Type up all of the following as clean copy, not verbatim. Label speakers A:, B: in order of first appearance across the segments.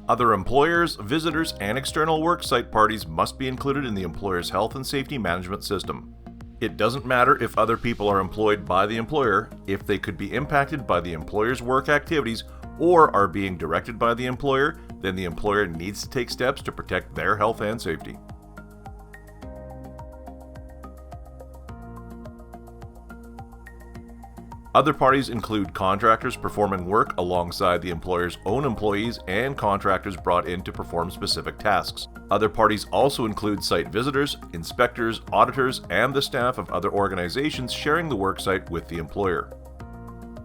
A: Other employers, visitors, and external worksite parties must be included in the employer's health and safety management system. It doesn't matter if other people are employed by the employer, if they could be impacted by the employer's work activities or are being directed by the employer, then the employer needs to take steps to protect their health and safety. Other parties include contractors performing work alongside the employer's own employees and contractors brought in to perform specific tasks. Other parties also include site visitors, inspectors, auditors, and the staff of other organizations sharing the worksite with the employer.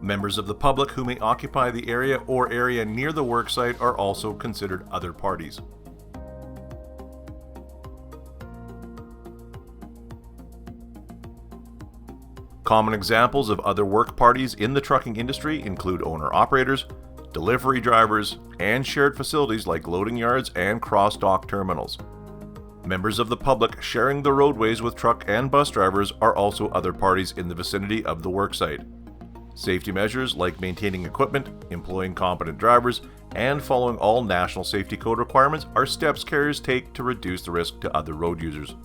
A: Members of the public who may occupy the area or area near the worksite are also considered other parties. Common examples of other work parties in the trucking industry include owner-operators, delivery drivers, and shared facilities like loading yards and cross-dock terminals. Members of the public sharing the roadways with truck and bus drivers are also other parties in the vicinity of the worksite. Safety measures like maintaining equipment, employing competent drivers, and following all National Safety Code requirements are steps carriers take to reduce the risk to other road users.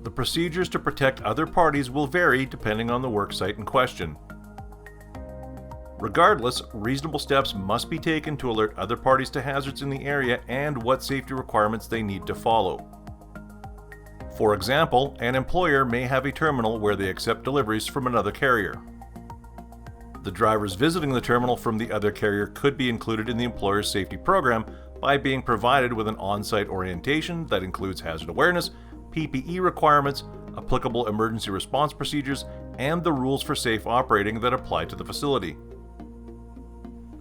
A: The procedures to protect other parties will vary depending on the worksite in question. Regardless, reasonable steps must be taken to alert other parties to hazards in the area and what safety requirements they need to follow. For example, an employer may have a terminal where they accept deliveries from another carrier. The drivers visiting the terminal from the other carrier could be included in the employer's safety program by being provided with an on-site orientation that includes hazard awareness, PPE requirements, applicable emergency response procedures, and the rules for safe operating that apply to the facility.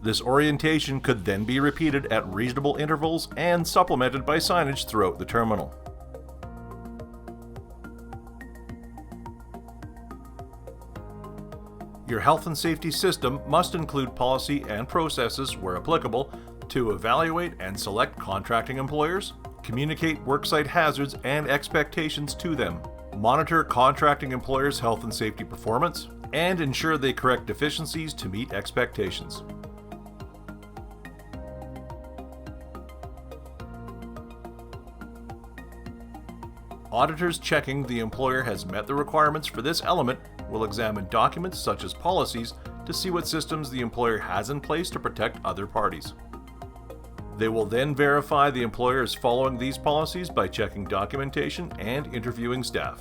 A: This orientation could then be repeated at reasonable intervals and supplemented by signage throughout the terminal. Your health and safety system must include policy and processes, where applicable, to evaluate and select contracting employers, communicate worksite hazards and expectations to them, monitor contracting employers' health and safety performance, and ensure they correct deficiencies to meet expectations. Auditors checking the employer has met the requirements for this element will examine documents such as policies to see what systems the employer has in place to protect other parties. They will then verify the employer is following these policies by checking documentation and interviewing staff.